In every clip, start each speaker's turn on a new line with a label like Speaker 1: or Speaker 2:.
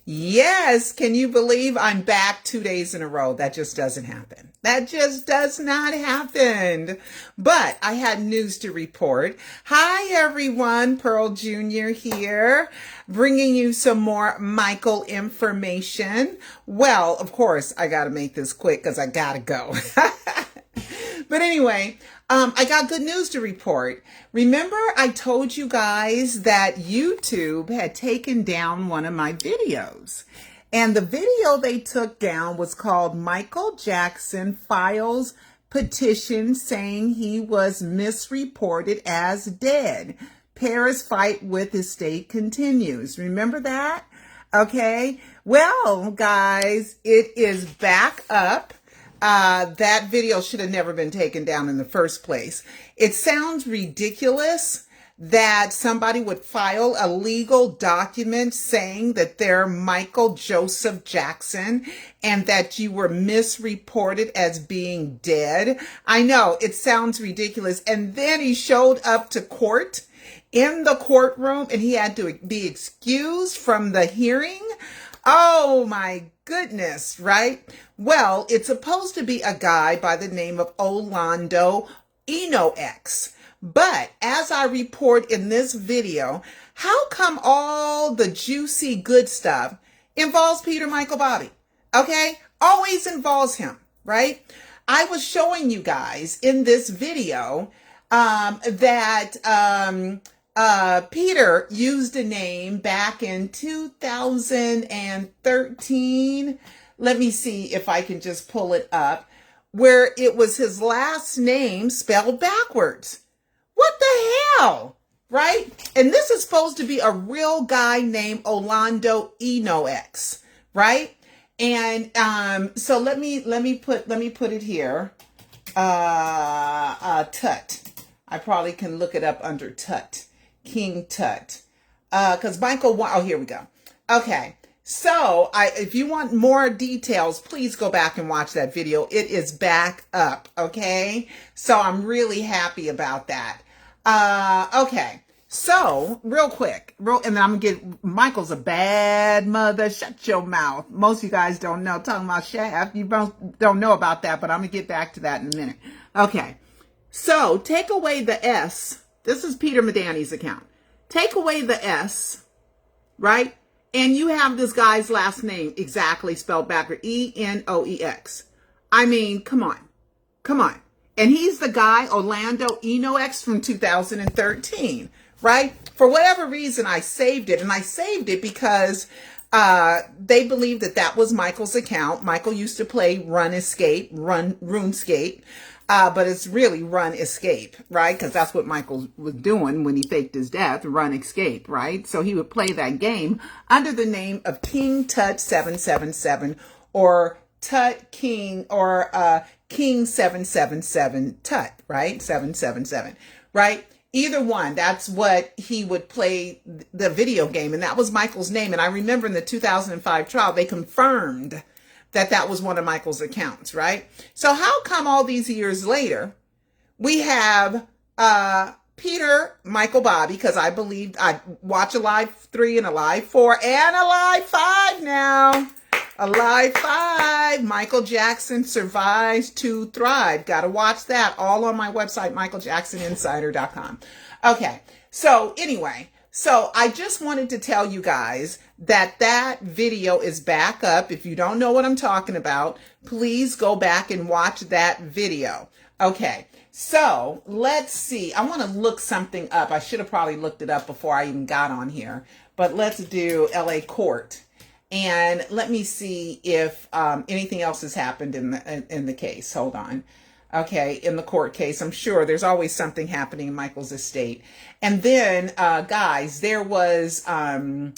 Speaker 1: Yes, can you believe I'm back 2 days in a row? That just doesn't happen. That just does not happen. But I had news to report. Hi, everyone. Pearl Jr. here, bringing you some more Michael information. Well, of course, I got to make this quick because I got to go. But anyway, I got good news to report. Remember, I told you guys that YouTube had taken down one of my videos. And the video they took down was called Michael Jackson Files Petition Saying He Was Misreported as Dead. Paris Fight with Estate Continues. Remember that? Okay. Well, guys, it is back up. That video should have never been taken down in the first place. It sounds ridiculous that somebody would file a legal document saying that they're Michael Joseph Jackson and that you were misreported as being dead. I know, it sounds ridiculous. And then he showed up to court in the courtroom and he had to be excused from the hearing. Oh my goodness, right? Well, it's supposed to be a guy by the name of Orlando Enox. But as I report in this video, how come all the juicy good stuff involves Peter Michael Bobby? Okay? Always involves him, right? I was showing you guys in this video that Peter used a name back in 2013. Let me see if I can just pull it up, where it was his last name spelled backwards. What the hell? Right? And this is supposed to be a real guy named Orlando Enox, right? And so let me put it here. Tut. I probably can look it up under Tut. King Tut. Because oh, here we go. Okay. So if you want more details, please go back and watch that video. It is back up. Okay. So I'm really happy about that. Okay. So real quick, and then I'm going to get, Michael's a bad mother. Shut your mouth. Most of you guys don't know. Talking about Shaft. You don't know about that, but I'm going to get back to that in a minute. Okay. So take away the S. This is Peter Medani's account. Take away the S, right? And you have this guy's last name exactly spelled backward, Enox. I mean, come on. Come on. And he's the guy, Orlando Enox from 2013, right? For whatever reason, I saved it. And I saved it because they believe that that was Michael's account. Michael used to play RuneScape. But it's really Run Escape, right? Because that's what Michael was doing when he faked his death, Run Escape, right? So he would play that game under the name of King Tut 777 or Tut King or King 777 Tut, right? 777, right? Either one, that's what he would play the video game. And that was Michael's name. And I remember in the 2005 trial, they confirmed that was one of Michael's accounts, right? So how come all these years later, we have Peter Michael Bobby, because I believe I watch Alive 3 and Alive 4 and Alive 5 now. Alive 5, Michael Jackson Survives to Thrive. Got to watch that all on my website, michaeljacksoninsider.com. Okay, so anyway, so I just wanted to tell you guys that video is back up. If you don't know what I'm talking about, please go back and watch that video. Okay, so let's see. I want to look something up. I should have probably looked it up before I even got on here. But let's do LA Court. And let me see if anything else has happened in the case. Hold on. Okay, in the court case, I'm sure there's always something happening in Michael's estate. And then, guys, there was, I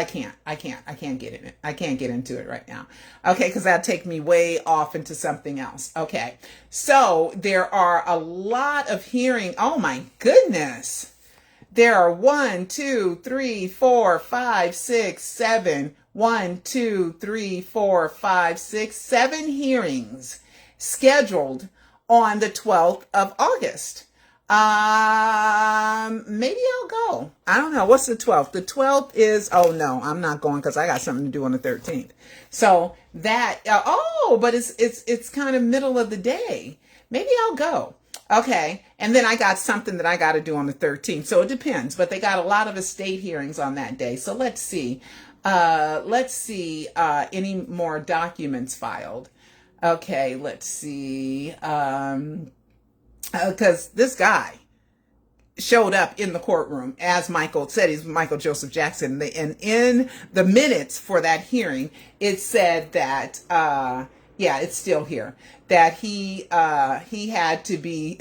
Speaker 1: can't get in it. I can't get into it right now. Okay, because that'd take me way off into something else. Okay, so there are a lot of hearing. Oh my goodness. There are 1, 2, 3, 4, 5, 6, 7. 1, 2, 3, 4, 5, 6, 7 hearings scheduled on the 12th of August. Maybe I'll go. I don't know. What's the 12th? The 12th is, oh no, I'm not going because I got something to do on the 13th. So that, but it's kind of middle of the day. Maybe I'll go. Okay. And then I got something that I got to do on the 13th. So it depends, but they got a lot of estate hearings on that day. So let's see. Any more documents filed. Okay. Let's see. Because this guy showed up in the courtroom, as Michael said, he's Michael Joseph Jackson. And in the minutes for that hearing, it said that, it's still here, that he had to be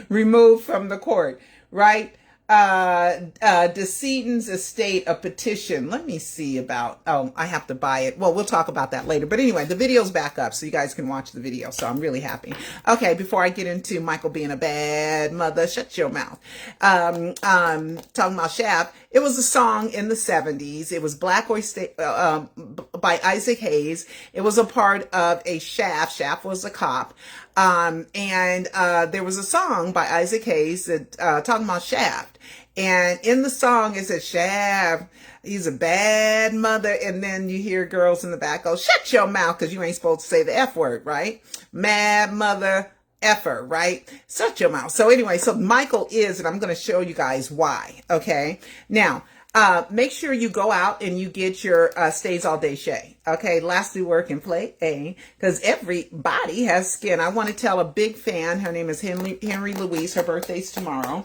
Speaker 1: removed from the court, right? Decedent's estate, a petition. Let me see about, I have to buy it. Well, we'll talk about that later. But anyway, the video's back up so you guys can watch the video. So I'm really happy. Okay, before I get into Michael being a bad mother, shut your mouth. Talking about Shaft, it was a song in the 70s. It was Black Oyster, by Isaac Hayes. It was a part of a Shaft. Shaft was a cop. And there was a song by Isaac Hayes that, talking about Shaft. And in the song, it says, Shaft, he's a bad mother. And then you hear girls in the back go, shut your mouth, because you ain't supposed to say the F word, right? Mad mother effer, right? Shut your mouth. So anyway, so Michael is, and I'm going to show you guys why. Okay. Now, make sure you go out and you get your Stays All Day Shay. Okay, lastly, work and play A, because everybody has skin. I want to tell a big fan. Her name is Henry Louise. Her birthday's tomorrow.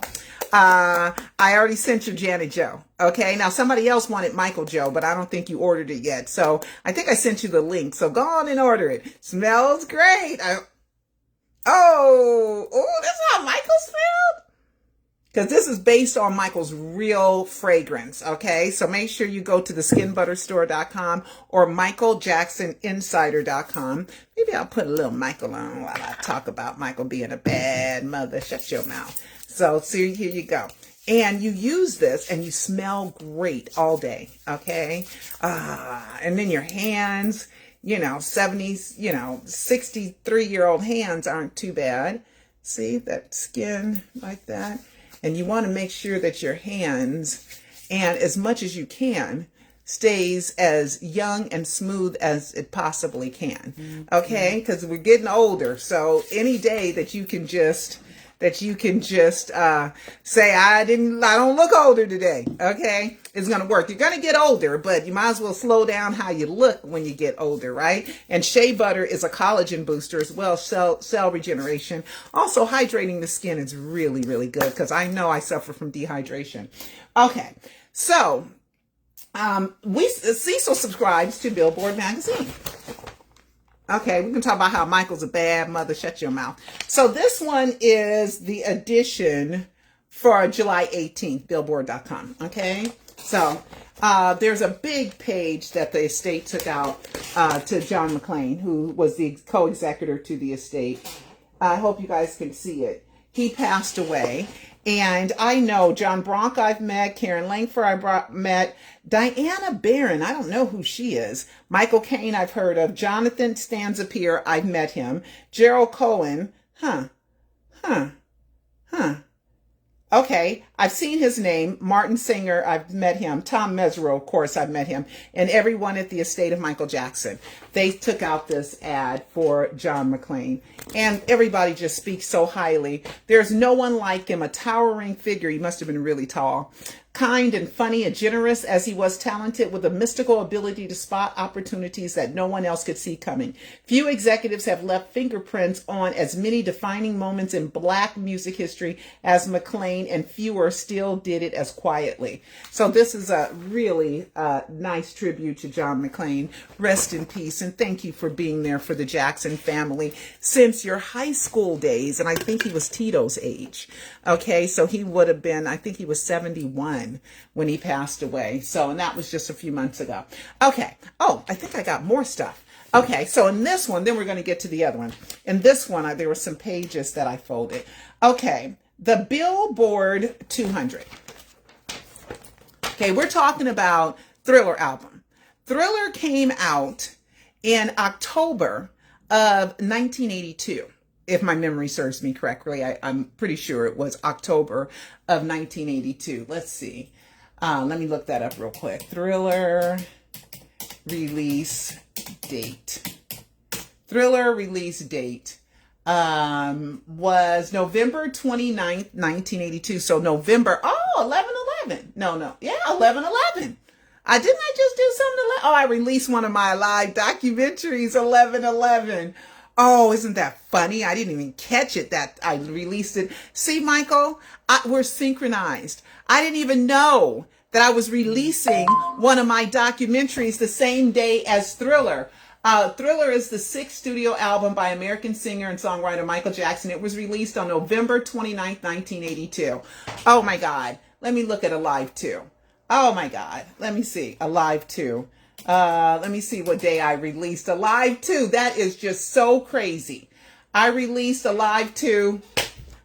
Speaker 1: I already sent you Janet Joe. Okay, now somebody else wanted Michael Joe, but I don't think you ordered it yet. So I think I sent you the link. So go on and order it. Smells great. Oh, that's how Michael smelled? Because this is based on Michael's real fragrance, okay? So make sure you go to theskinbutterstore.com or michaeljacksoninsider.com. Maybe I'll put a little Michael on while I talk about Michael being a bad mother. Shut your mouth. So here you go. And you use this and you smell great all day, okay? And then your hands, 70s, 63-year-old hands aren't too bad. See that skin like that? And you want to make sure that your hands, and as much as you can, stays as young and smooth as it possibly can. Okay? Because we're getting older. So any day that you can just say, I don't look older today. Okay? It's going to work. You're going to get older, but you might as well slow down how you look when you get older, right? And shea butter is a collagen booster as well, cell regeneration. Also, hydrating the skin is really, really good because I know I suffer from dehydration. Okay. So, Cecil subscribes to Billboard magazine. Okay, we can talk about how Michael's a bad mother. Shut your mouth. So this one is the edition for July 18th, Billboard.com. Okay, so there's a big page that the estate took out to John Mclain, who was the co-executor to the estate. I hope you guys can see it. He passed away. And I know John Bronk I've met, Karen Langford I've met, Diana Barron, I don't know who she is, Michael Caine I've heard of, Jonathan Stanzapier, I've met him, Gerald Cohen, Okay, I've seen his name, Martin Singer, I've met him, Tom Mesereau, of course, I've met him, and everyone at the estate of Michael Jackson. They took out this ad for John Mclain, and everybody just speaks so highly. There's no one like him, a towering figure. He must have been really tall. Kind and funny and generous as he was, talented with a mystical ability to spot opportunities that no one else could see coming. Few executives have left fingerprints on as many defining moments in Black music history as Mclain, and fewer still did it as quietly. So this is a really nice tribute to John Mclain. Rest in peace, and thank you for being there for the Jackson family since your high school days, and I think he was Tito's age. Okay, so he would have been, I think he was 71 when he passed away. So, and that was just a few months ago. Okay. Oh, I think I got more stuff. Okay. So in this one, then we're going to get to the other one. In this one, there were some pages that I folded. Okay. The Billboard 200. Okay. We're talking about Thriller album. Thriller came out in October of 1982. if my memory serves me correctly. I'm pretty sure it was October of 1982. Let's see. Let me look that up real quick. Thriller release date. Thriller release date was November 29th, 1982. So November, 11/11. No. Yeah, 11/11. Didn't I just do something? I released one of my live documentaries, 11/11. Oh, isn't that funny? I didn't even catch it that I released it. See, Michael, we're synchronized. I didn't even know that I was releasing one of my documentaries the same day as Thriller. Thriller is the 6th studio album by American singer and songwriter Michael Jackson. It was released on November 29th, 1982. Oh my God. Let me look at Alive 2. Oh my God. Let me see. Alive 2. Let me see what day I released Alive 2. That is just so crazy. I released Alive 2,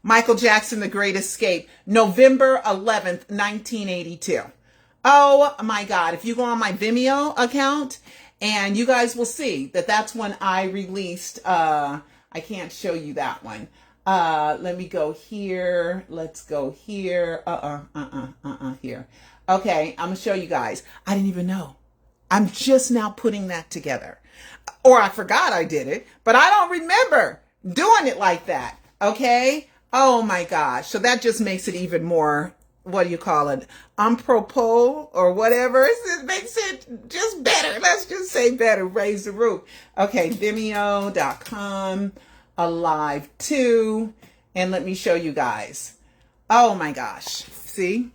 Speaker 1: Michael Jackson, The Great Escape, November 11th, 1982. Oh my God. If you go on my Vimeo account, and you guys will see that that's when I released, I can't show you that one. Let me go here. Let's go here. Here. Okay, I'm going to show you guys. I didn't even know. I'm just now putting that together. Or I forgot I did it, but I don't remember doing it like that. Okay? Oh my gosh. So that just makes it even more, what do you call it? Apropos or whatever. It makes it just better. Let's just say better. Raise the roof. Okay, Vimeo.com, Alive 2. And let me show you guys. Oh my gosh. See?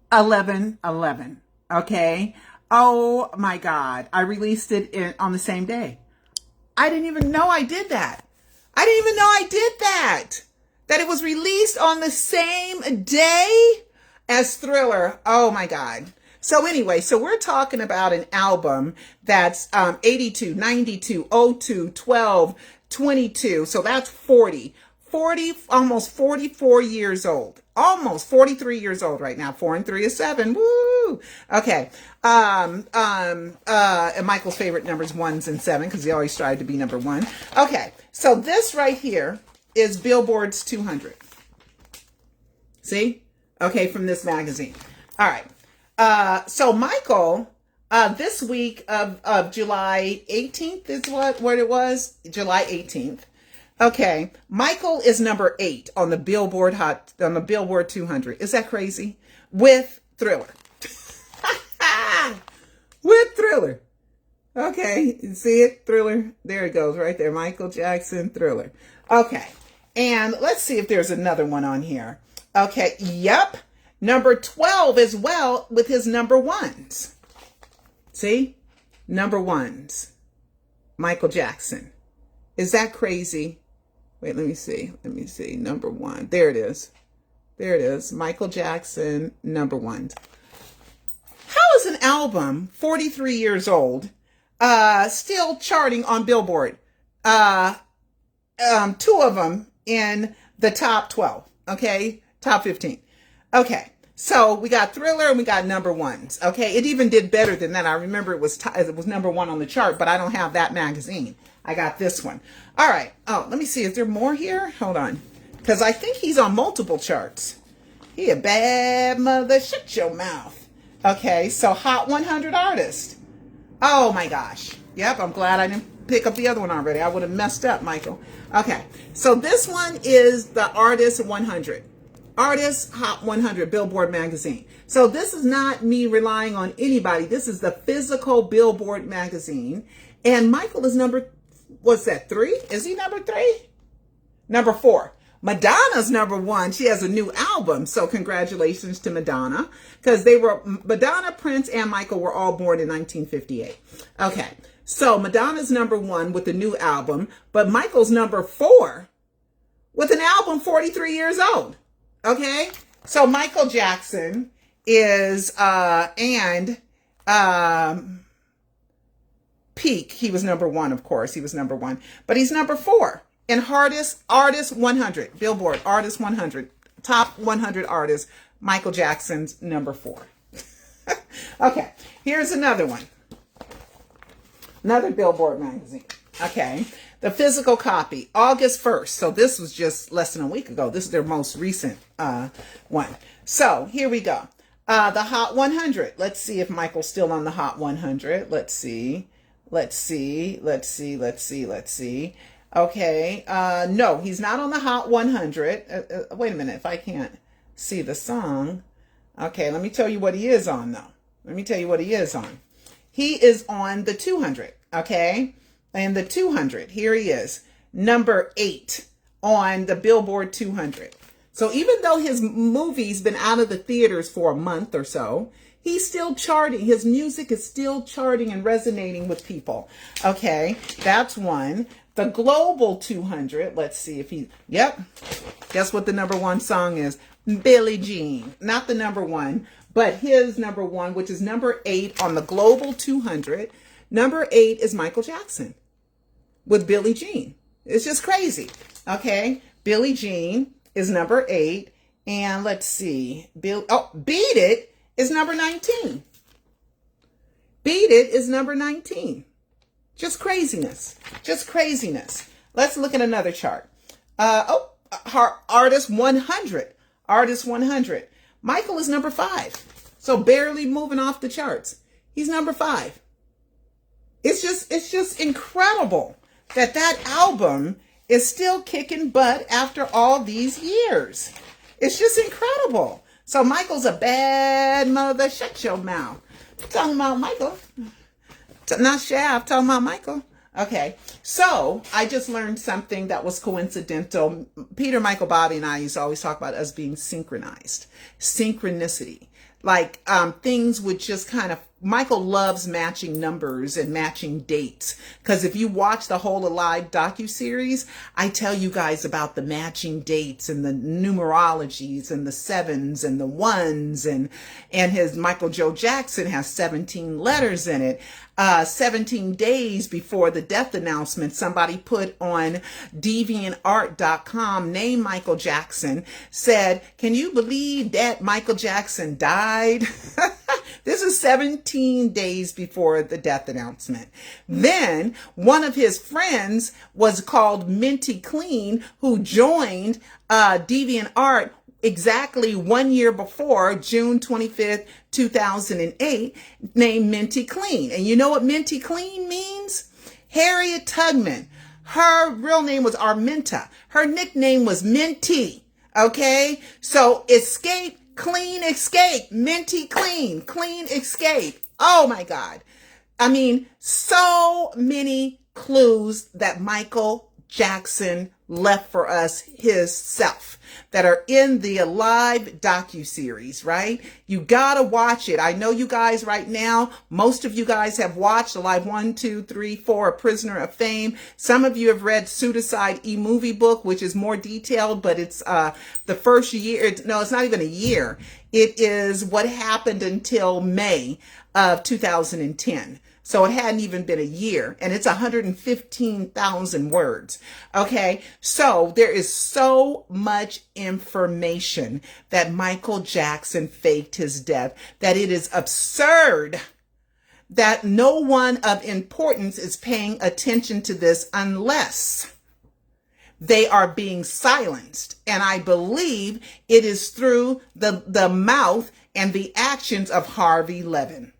Speaker 1: 11/11. Okay. Oh my God. I released it on the same day. I didn't even know I did that. I didn't even know I did that. That it was released on the same day as Thriller. Oh my God. So anyway, so we're talking about an album that's 82, 92, 02, 12, 22. So that's 40, almost 44 years old. Almost 43 years old right now. 4 and 3 is 7. Woo! Okay. And Michael's favorite numbers 1s and 7 because he always tried to be number 1. Okay. So this right here is Billboard's 200. See? Okay, from this magazine. All right. So Michael, this week of July 18th is what it was? July 18th. Okay, Michael is number 8 on the Billboard 200. Is that crazy? With Thriller. With Thriller. Okay, you see it? Thriller. There it goes right there. Michael Jackson, Thriller. Okay, and let's see if there's another one on here. Okay, yep. Number 12 as well with his number 1s. See? Number 1s. Michael Jackson. Is that crazy? Wait, let me see. Number 1. There it is. Michael Jackson, number 1. How is an album 43 years old still charting on Billboard? 2 of them in the top 12. Okay, top 15. Okay, so we got Thriller and we got number 1s. Okay, it even did better than that. I remember it was number 1 on the chart, but I don't have that magazine. I got this one. All right. Oh, let me see. Is there more here? Hold on. Because I think he's on multiple charts. He a bad mother. Shut your mouth. Okay. So Hot 100 Artist. Oh my gosh. Yep. I'm glad I didn't pick up the other one already. I would have messed up, Michael. Okay. So this one is the Artist 100. Artist Hot 100 Billboard magazine. So this is not me relying on anybody. This is the physical Billboard magazine. And Michael is what's that, 3? Is he number 3? Number 4. Madonna's number 1. She has a new album. So congratulations to Madonna. Because Madonna, Prince, and Michael were all born in 1958. Okay. So Madonna's number 1 with the new album. But Michael's number 4 with an album 43 years old. Okay. So Michael Jackson is, Peak, he was number 1, of course. He was number 1. But he's number 4 in Artist 100. Billboard Artist 100. Top 100 artists. Michael Jackson's number 4. Okay, here's another one. Another Billboard magazine. Okay. The physical copy, August 1st. So this was just less than a week ago. This is their most recent one. So here we go. The Hot 100. Let's see if Michael's still on the Hot 100. Let's see. Okay. No, he's not on the Hot 100. Wait a minute. If I can't see the song. Okay, let me tell you what he is on, though. Let me tell you what he is on. He is on the 200. Okay. And the 200, here he is, number 8 on the Billboard 200. So even though his movie's been out of the theaters for a month or so, he's still charting. His music is still charting and resonating with people. Okay, that's one. The Global 200, let's see if he, yep. Guess what the number 1 song is? Billie Jean. Not the number 1, but his number 1, which is number 8 on the Global 200. Number 8 is Michael Jackson with Billie Jean. It's just crazy. Okay. Billie Jean is number 8. And let's see. Beat It is number 19. Beat It is number 19. Just craziness. Just craziness. Let's look at another chart. Artist 100. Artist 100. Michael is number 5. So barely moving off the charts. He's number 5. It's just incredible that album is still kicking butt after all these years. It's just incredible. So Michael's a bad mother. Shut your mouth. I'm talking about Michael. Not Shaft, talking about Michael. Okay. So I just learned something that was coincidental. Peter, Michael, Bobby, and I used to always talk about us being synchronized. Synchronicity. Like things would just kind of, Michael loves matching numbers and matching dates. Because if you watch the whole Alive docuseries, I tell you guys about the matching dates and the numerologies and the 7s and the 1s. And his Michael Joe Jackson has 17 letters in it. 17 days before the death announcement, somebody put on deviantart.com, named Michael Jackson, said, "Can you believe that Michael Jackson died?" This is 17 days before the death announcement. Then one of his friends was called Mclain, who joined DeviantArt exactly 1 year before, June 25th, 2008, named Mclain. And you know what Mclain means? Harriet Tubman. Her real name was Arminta. Her nickname was Minty. Okay? So escape, clean escape, Minty clean, clean escape. Oh my God. I mean, so many clues that Michael Jackson left for us himself that are in the Alive docuseries, right? You gotta watch it. I know you guys right now, most of you guys have watched Alive 1, 2, 3, 4, A Prisoner of Fame. Some of you have read Pseudocide e-movie book, which is more detailed, but it's the first year. No, it's not even a year. It is what happened until May of 2010. So it hadn't even been a year, and it's 115,000 words. Okay, so there is so much information that Michael Jackson faked his death that it is absurd that no one of importance is paying attention to this unless they are being silenced. And I believe it is through the mouth and the actions of Harvey Levin.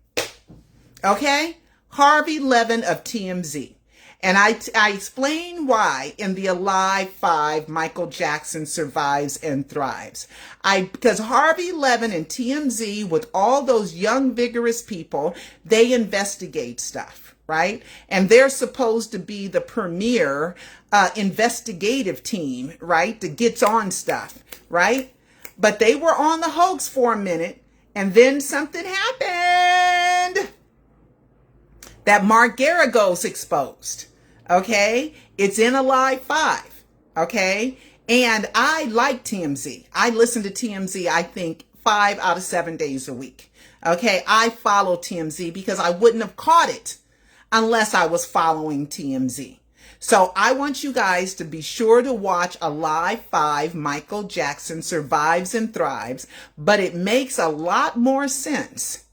Speaker 1: Okay? Harvey Levin of TMZ. And I explain why in the Alive 5, Michael Jackson survives and thrives. Because Harvey Levin and TMZ, with all those young, vigorous people, they investigate stuff, right? And they're supposed to be the premier investigative team, right? That gets on stuff, right? But they were on the hoax for a minute, and then something happened that Mark Garagos exposed. Okay. It's in Alive 5. Okay. And I like TMZ. I listen to TMZ, I think 5 out of 7 days a week. Okay. I follow TMZ because I wouldn't have caught it unless I was following TMZ. So I want you guys to be sure to watch Alive 5, Michael Jackson Survives and Thrives, but it makes a lot more sense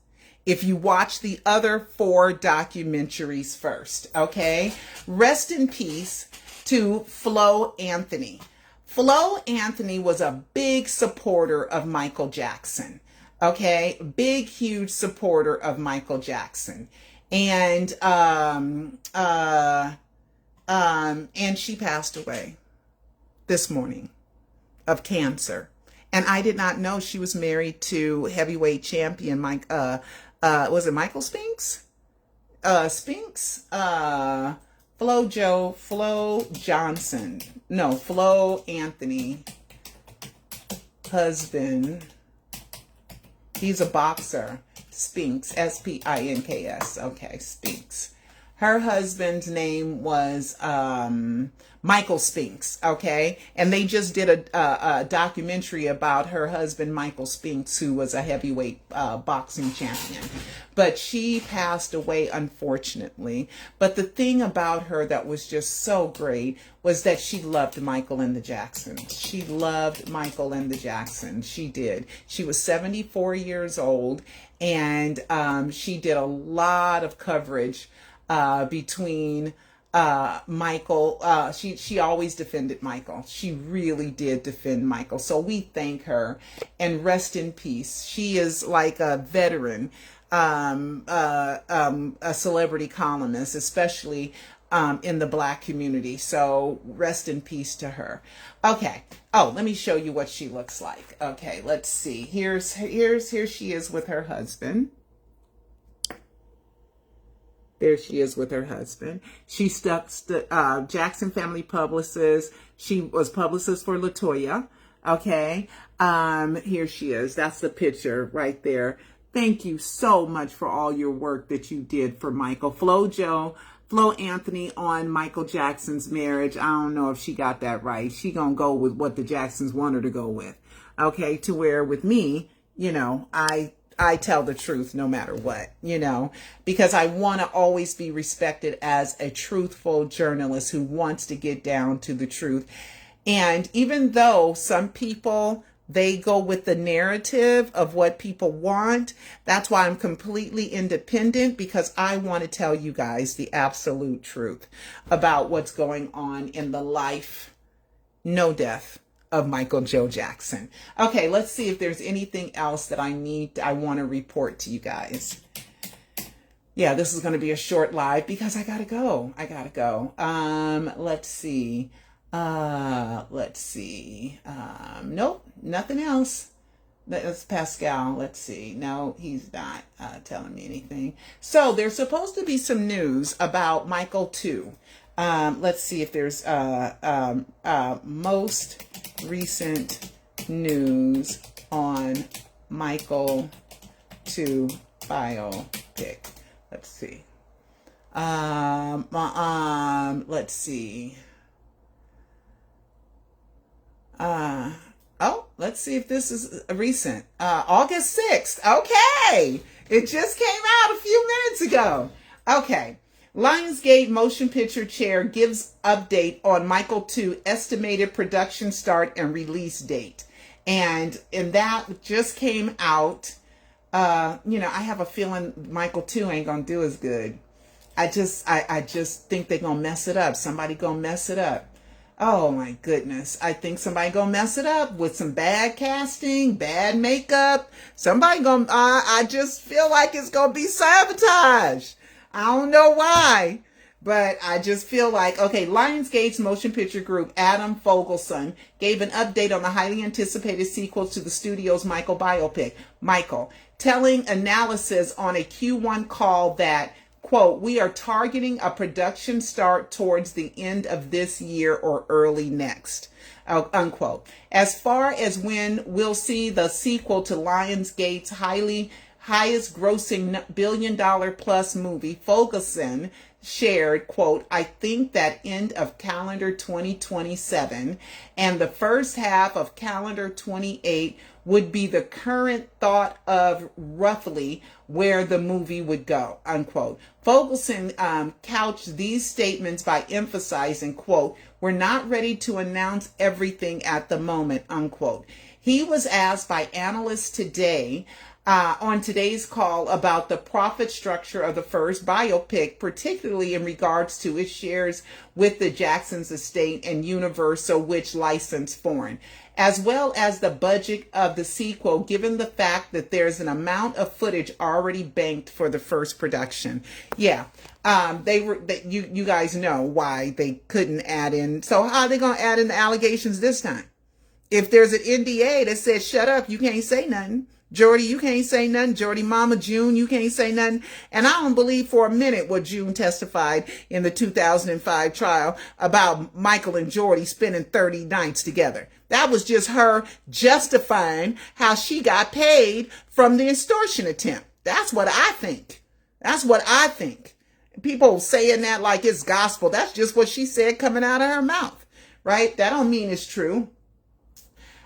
Speaker 1: if you watch the other 4 documentaries first, okay? Rest in peace to Flo Anthony. Flo Anthony was a big supporter of Michael Jackson, okay? Big, huge supporter of Michael Jackson. And she passed away this morning of cancer. And I did not know she was married to heavyweight champion Mike, was it Michael Spinks? Flo Johnson. No, Flo Anthony. Husband. He's a boxer. Spinks. Spinks. Okay, Spinks. Her husband's name was Michael Spinks, okay? And they just did a documentary about her husband, Michael Spinks, who was a heavyweight boxing champion. But she passed away, unfortunately. But the thing about her that was just so great was that she loved Michael and the Jacksons. She loved Michael and the Jacksons. She did. She was 74 years old, and she did a lot of coverage between Michael. She always defended Michael. She really did defend Michael. So we thank her and rest in peace. She is like a veteran, a celebrity columnist, especially in the Black community. So rest in peace to her. Okay. Oh, let me show you what she looks like. Okay, let's see. Here she is with her husband. There she is with her husband. She Jackson family publicist. She was publicist for LaToya. Okay. Here she is. That's the picture right there. Thank you so much for all your work that you did for Michael. Flo Anthony on Michael Jackson's marriage. I don't know if she got that right. She gonna go with what the Jacksons want her to go with. Okay. To where with me, you know, I tell the truth no matter what, you know, because I want to always be respected as a truthful journalist who wants to get down to the truth. And even though some people, they go with the narrative of what people want, that's why I'm completely independent, because I want to tell you guys the absolute truth about what's going on in the life, no death, of Michael Joe Jackson. Okay, let's see if there's anything else that I want to report to you guys. Yeah, this is going to be a short live because I gotta go. Let's see. Nope, nothing else. That's Pascal. Let's see. No, he's not telling me anything. So there's supposed to be some news about Michael 2. Let's see if there's most recent news on Michael 2 biopic. Let's see. Let's see. Let's see if this is recent. August 6th. Okay. It just came out a few minutes ago. Okay. Lionsgate Motion Picture Chair gives update on Michael 2 estimated production start and release date. And that just came out. You know, I have a feeling Michael 2 ain't gonna do as good. I just think they're gonna mess it up. Somebody gonna mess it up. Oh my goodness. I think somebody gonna mess it up with some bad casting, bad makeup. Somebody gonna, I just feel like it's gonna be sabotage. I don't know why, but I just feel like, okay, Lionsgate's motion picture group, Adam Fogelson, gave an update on the highly anticipated sequel to the studio's Michael biopic, Michael, telling analysis on a Q1 call that, quote, we are targeting a production start towards the end of this year or early next, unquote. As far as when we'll see the sequel to Lionsgate's highest grossing $1 billion plus movie, Fogelson shared, quote, I think that end of calendar 2027 and the first half of calendar 28 would be the current thought of roughly where the movie would go, unquote. Fogelson couched these statements by emphasizing, quote, we're not ready to announce everything at the moment, unquote. He was asked by analysts today on today's call about the profit structure of the first biopic, particularly in regards to its shares with the Jackson's estate and Universal, which licensed foreign, as well as the budget of the sequel, given the fact that there's an amount of footage already banked for the first production. Yeah, you guys know why they couldn't add in. So how are they going to add in the allegations this time? If there's an NDA that says, shut up, you can't say nothing. Jordy, you can't say nothing. Jordy Mama, June, you can't say nothing. And I don't believe for a minute what June testified in the 2005 trial about Michael and Jordy spending 30 nights together. That was just her justifying how she got paid from the extortion attempt. That's what I think. That's what I think. People saying that like it's gospel. That's just what she said coming out of her mouth, right? That don't mean it's true.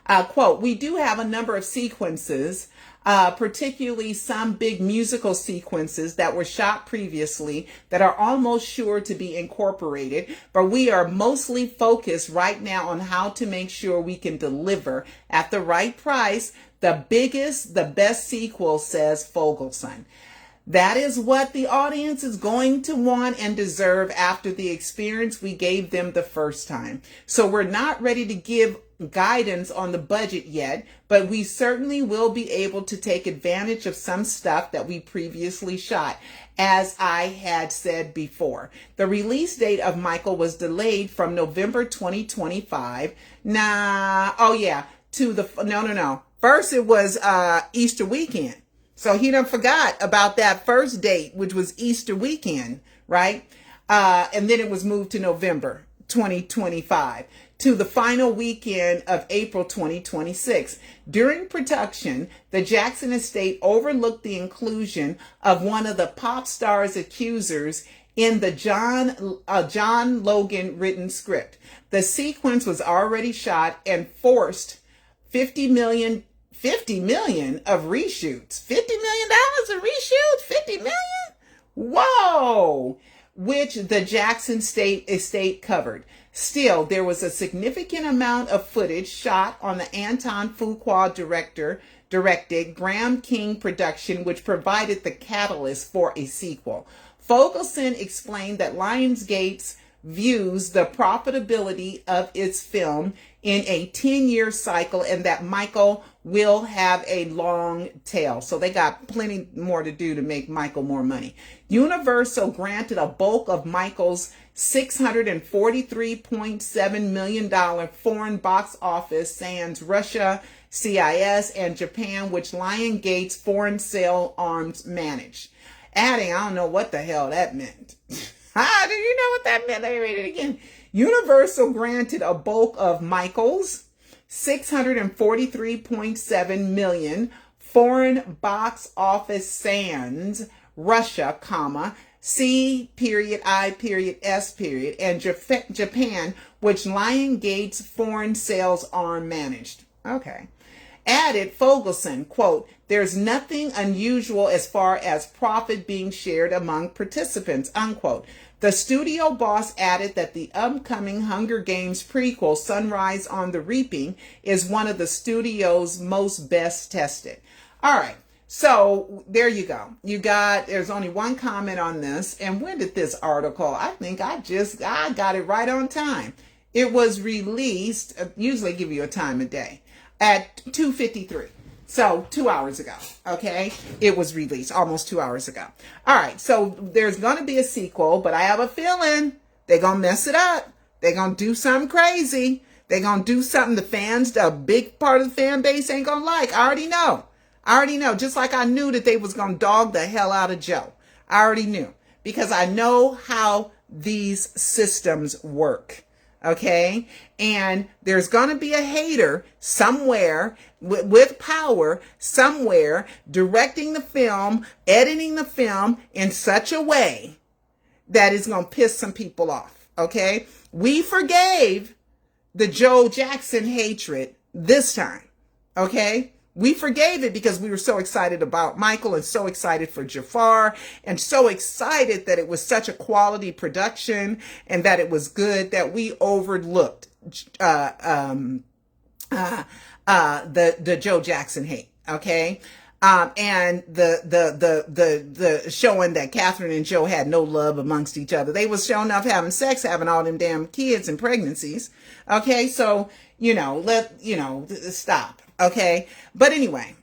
Speaker 1: Quote, we do have a number of sequences, particularly some big musical sequences that were shot previously that are almost sure to be incorporated, but we are mostly focused right now on how to make sure we can deliver at the right price the biggest, the best sequel, says Fogelson. That is what the audience is going to want and deserve after the experience we gave them the first time. So we're not ready to give guidance on the budget yet, but we certainly will be able to take advantage of some stuff that we previously shot, as I had said before. The release date of Michael was delayed from November 2025. No. First it was Easter weekend. So he done forgot about that first date, which was Easter weekend, right? And then it was moved to November 2025 to the final weekend of April 2026. During production, the Jackson estate overlooked the inclusion of one of the pop star's accusers in the John Logan written script. The sequence was already shot and forced $50 million of reshoots. $50 million of reshoots? 50 million? Whoa! Which the Jackson estate covered. Still, there was a significant amount of footage shot on the Anton Fuqua directed Graham King production, which provided the catalyst for a sequel. Fogelson explained that Lionsgate views the profitability of its film in a 10-year cycle and that Michael will have a long tail. So they got plenty more to do to make Michael more money. Universal granted a bulk of Michael's $643.7 million foreign box office, sans Russia, CIS, and Japan, which Lionsgate's foreign sale arms managed. Adding, I don't know what the hell that meant. Do you know what that meant? Let me read it again. Universal granted a bulk of Michael's $643.7 million foreign box office sans Russia, C.I.S. and Japan, which Lionsgate's foreign sales arm managed. Okay. Added Fogelson, quote, there's nothing unusual as far as profit being shared among participants, unquote. The studio boss added that the upcoming Hunger Games prequel, Sunrise on the Reaping, is one of the studio's most best tested. All right. So there you go. There's only one comment on this. And when did this article, I think I got it right on time. It was released, usually give you a time of day, at 2:53. So 2 hours ago, okay? It was released almost 2 hours ago. All right, so there's going to be a sequel, but I have a feeling they're going to mess it up. They're going to do something crazy. They're going to do something the big part of the fan base ain't going to like. I already know. Just like I knew that they was going to dog the hell out of Joe. I already knew because I know how these systems work. Okay. And there's going to be a hater somewhere with power somewhere directing the film, editing the film in such a way that is going to piss some people off. Okay. We forgave the Joe Jackson hatred this time. Okay. We forgave it because we were so excited about Michael and so excited for Jafar and so excited that it was such a quality production and that it was good that we overlooked the Joe Jackson hate. Okay. And the showing that Catherine and Joe had no love amongst each other. They was showing up having sex, having all them damn kids and pregnancies. Okay, so stop. Okay, but anyway.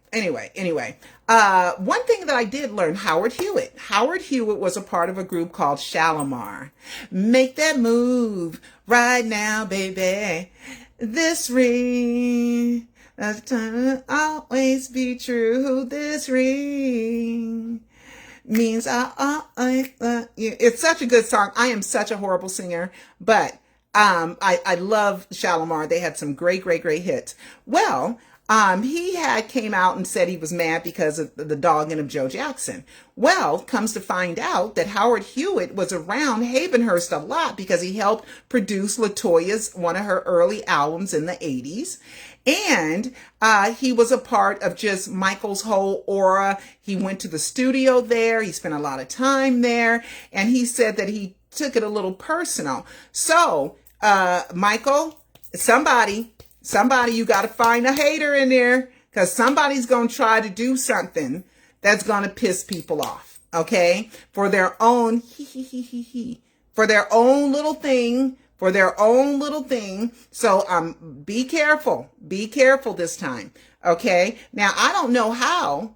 Speaker 1: One thing that I did learn, Howard Hewitt. Howard Hewitt was a part of a group called Shalimar. Make that move right now, baby. This ring, that's time to always be true. This ring means I always love you. It's such a good song. I am such a horrible singer, but I love Shalimar. They had some great hits. Well, he came out and said he was mad because of the dogging of Joe Jackson. Well, comes to find out that Howard Hewitt was around Havenhurst a lot because he helped produce LaToya's, one of her early albums in the 80s. And he was a part of just Michael's whole aura. He went to the studio there. He spent a lot of time there. And he said that he took it a little personal. So, Michael, somebody, you got to find a hater in there, because somebody's going to try to do something that's going to piss people off, okay? For their own, for their own little thing, So be careful this time, okay? Now, I don't know how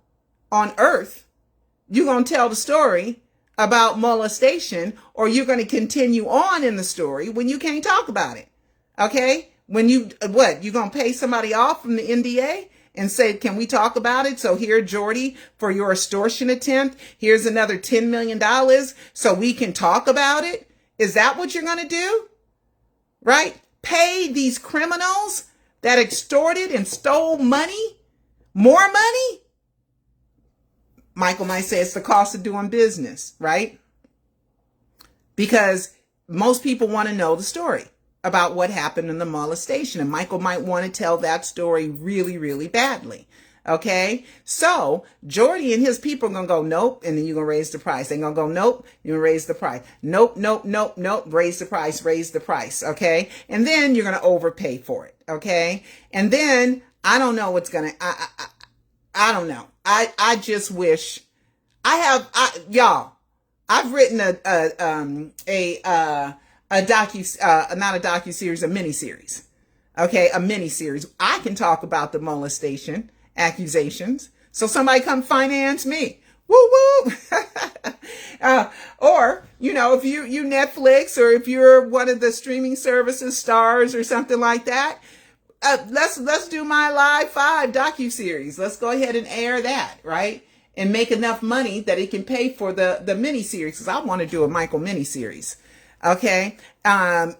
Speaker 1: on earth you're going to tell the story about molestation, or you're going to continue on in the story when you can't talk about it, okay? When you going to pay somebody off from the NDA and say, can we talk about it? So here, Jordy, for your extortion attempt, here's another $10 million so we can talk about it. Is that what you're going to do? Right? Pay these criminals that extorted and stole money, more money? Michael might say it's the cost of doing business, right? Because most people want to know the story about what happened in the molestation. And Michael might want to tell that story really badly. Okay? So Jordy and his people are going to go, nope. And then you're going to raise the price. They're going to go, nope. You're going to raise the price. Nope. Raise the price. Okay? And then you're going to overpay for it. Okay? And then I don't know what's going to, I don't know. I just wish y'all, I've written not a docuseries, a miniseries. Okay, a miniseries. I can talk about the molestation accusations. So somebody come finance me. Woo woo. Or, if you Netflix, or if you're one of the streaming services, Stars or something like that, let's do my Live 5 docuseries. Let's go ahead and air that, right? And make enough money that it can pay for the miniseries, because I want to do a Michael miniseries. Okay. And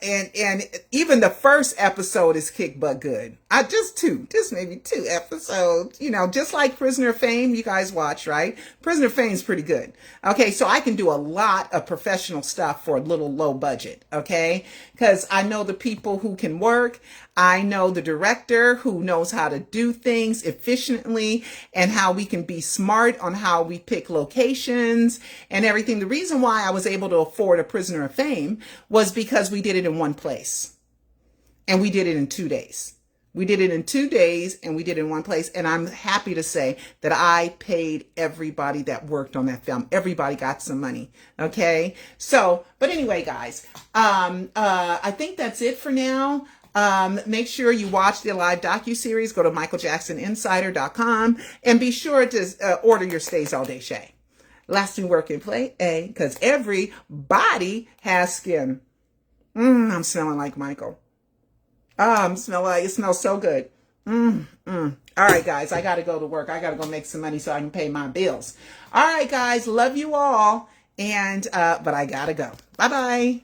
Speaker 1: even the first episode is kick butt good. Just maybe 2 episodes, just like Prisoner of Fame, you guys watch, right? Prisoner of Fame is pretty good. Okay. So I can do a lot of professional stuff for a little low budget. Okay. Cause I know the people who can work. I know the director who knows how to do things efficiently, and how we can be smart on how we pick locations and everything. The reason why I was able to afford a Prisoner of Fame was because we did it in one place, and we did it in 2 days. We did it in 2 days, and we did it in one place. And I'm happy to say that I paid everybody that worked on that film. Everybody got some money. Okay. So, but anyway, guys, I think that's it for now. Make sure you watch the live docuseries. Go to michaeljacksoninsider.com and be sure to order your Stays All Day Shay. Lasting work and play, because every body has skin. I'm smelling like Michael. It smells so good. All right, guys, I got to go to work. I got to go make some money so I can pay my bills. All right, guys, love you all. And, but I got to go. Bye-bye.